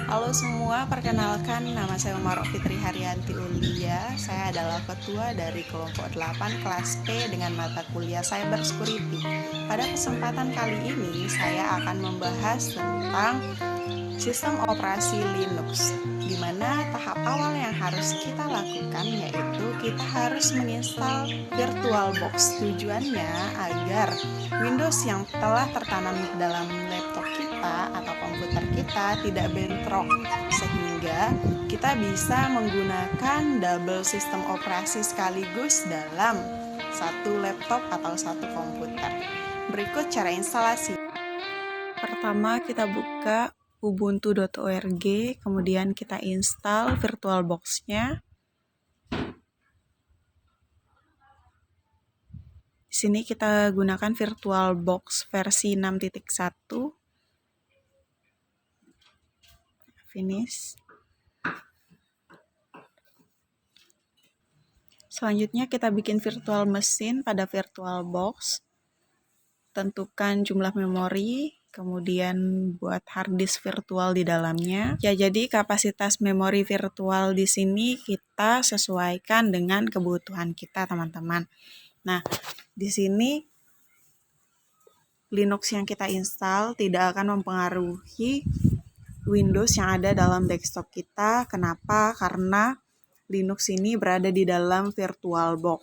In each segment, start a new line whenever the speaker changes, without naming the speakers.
Halo semua, perkenalkan nama saya Umar Fitri Haryanti Ulia. Saya adalah ketua dari kelompok 8 kelas P dengan mata kuliah Cyber Security. Pada kesempatan kali ini saya akan membahas tentang sistem operasi Linux, di mana tahap awal yang harus kita lakukan yaitu kita harus menginstal VirtualBox. Tujuannya agar Windows yang telah tertanam dalam laptop kita atau komputer kita tidak bentrok, sehingga kita bisa menggunakan double sistem operasi sekaligus dalam satu laptop atau satu komputer. Berikut cara instalasi. Pertama kita buka ubuntu.org, kemudian kita install VirtualBox-nya. Di sini kita gunakan VirtualBox versi 6.1. Finish. Selanjutnya kita bikin virtual machine pada VirtualBox. Tentukan jumlah memori, kemudian buat hard disk virtual di dalamnya. Ya, jadi kapasitas memori virtual di sini kita sesuaikan dengan kebutuhan kita, teman-teman. Nah, di sini Linux yang kita install tidak akan mempengaruhi Windows yang ada dalam desktop kita. Kenapa? Karena Linux ini berada di dalam VirtualBox.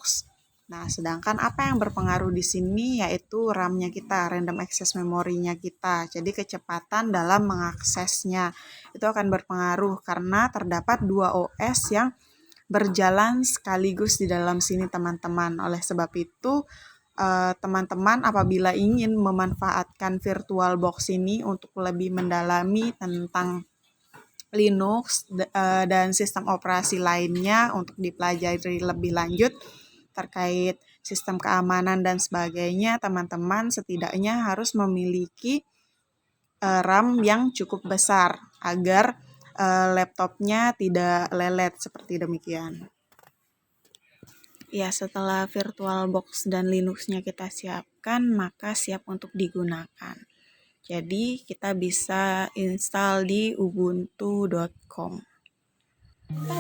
Nah, sedangkan apa yang berpengaruh di sini yaitu RAM-nya kita, random access memorinya kita. Jadi kecepatan dalam mengaksesnya itu akan berpengaruh karena terdapat dua OS yang berjalan sekaligus di dalam sini, teman-teman. Oleh sebab itu, teman-teman apabila ingin memanfaatkan VirtualBox ini untuk lebih mendalami tentang Linux dan sistem operasi lainnya untuk dipelajari lebih lanjut terkait sistem keamanan dan sebagainya, teman-teman setidaknya harus memiliki RAM yang cukup besar agar laptopnya tidak lelet seperti demikian. Ya, setelah VirtualBox dan Linux-nya kita siapkan, maka siap untuk digunakan. Jadi, kita bisa install di ubuntu.com.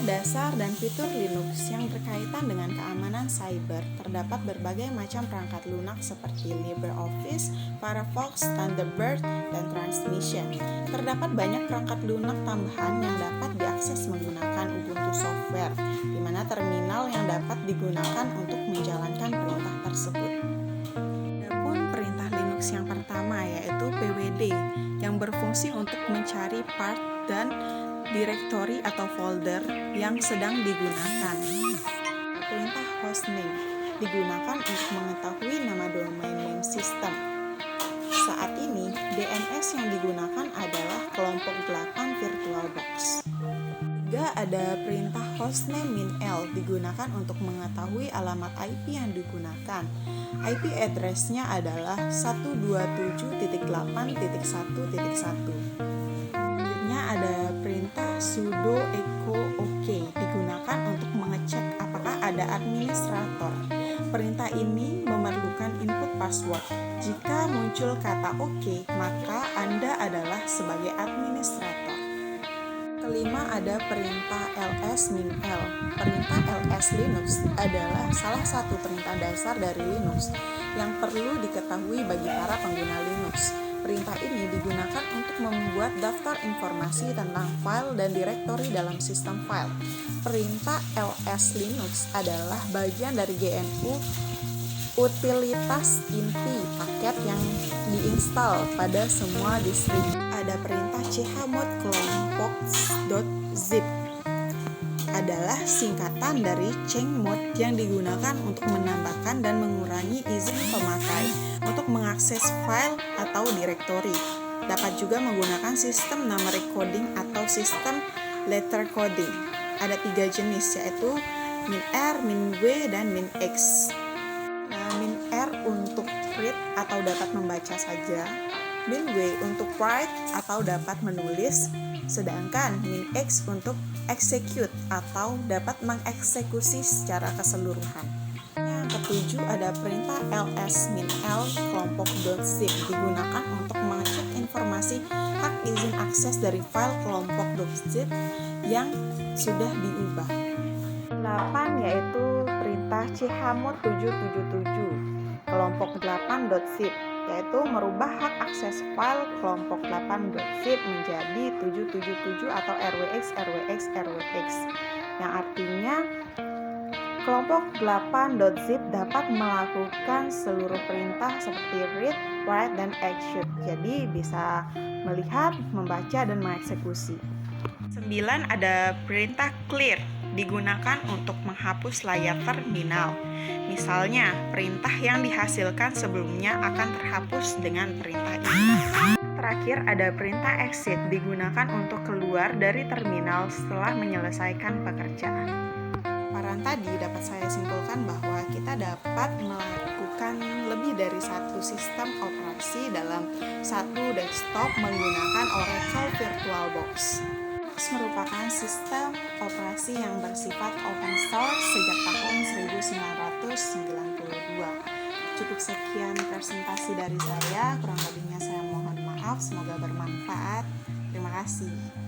Dasar dan fitur Linux yang berkaitan dengan keamanan cyber, terdapat berbagai macam perangkat lunak seperti LibreOffice, Firefox, Thunderbird, dan Transmission. Terdapat banyak perangkat lunak tambahan yang dapat diakses menggunakan Ubuntu Software, di mana terminal yang dapat digunakan untuk menjalankan perintah tersebut. Adapun perintah Linux yang pertama yaitu pwd, yang berfungsi untuk mencari part dan direktori atau folder yang sedang digunakan. Perintah hostname digunakan untuk mengetahui nama domain name system. Saat ini, DNS yang digunakan adalah kelompok 8 VirtualBox. Juga ada perintah hostname -l digunakan untuk mengetahui alamat IP yang digunakan. IP address-nya adalah 127.8.1.1. Ada perintah sudo echo ok digunakan untuk mengecek apakah ada administrator. Perintah ini memerlukan input password. Jika muncul kata ok, maka Anda adalah sebagai administrator. Kelima ada perintah ls-l. Perintah ls Linux adalah salah satu perintah dasar dari Linux yang perlu diketahui bagi para pengguna Linux. Perintah ini digunakan untuk membuat daftar informasi tentang file dan direktori dalam sistem file. Perintah ls Linux adalah bagian dari GNU utilitas inti paket yang diinstal pada semua distribusi. Ada perintah chmod kelompok.zip adalah singkatan dari chmod yang digunakan untuk menambahkan dan mengurangi izin pemakai untuk mengakses file atau direktori. Dapat juga menggunakan sistem numeric coding atau sistem letter coding. Ada 3 jenis yaitu -r, -w, dan -x. -r untuk read atau dapat membaca saja, -w untuk write atau dapat menulis, sedangkan -x untuk execute atau dapat mengeksekusi secara keseluruhan. Yang ketujuh ada perintah ls-l kelompok.zip digunakan untuk mengecek informasi informasi hak izin akses dari file kelompok.zip yang sudah diubah. 8 yaitu perintah chmod 777 kelompok 8.zip, yaitu merubah hak akses file kelompok 8.zip menjadi 777 atau rwx yang artinya kelompok 8.zip dapat melakukan seluruh perintah seperti read, write, dan execute. Jadi bisa melihat, membaca, dan mengeksekusi. 9 ada perintah clear, digunakan untuk menghapus layar terminal. Misalnya, perintah yang dihasilkan sebelumnya akan terhapus dengan perintah ini. Terakhir ada perintah exit, digunakan untuk keluar dari terminal setelah menyelesaikan pekerjaan. Paparan tadi dapat saya simpulkan bahwa kita dapat melakukan lebih dari satu sistem operasi dalam satu desktop menggunakan Oracle VirtualBox. Merupakan sistem operasi yang bersifat open source sejak tahun 1992. Cukup sekian presentasi dari saya, kurang lebihnya saya mohon maaf, semoga bermanfaat. Terima kasih.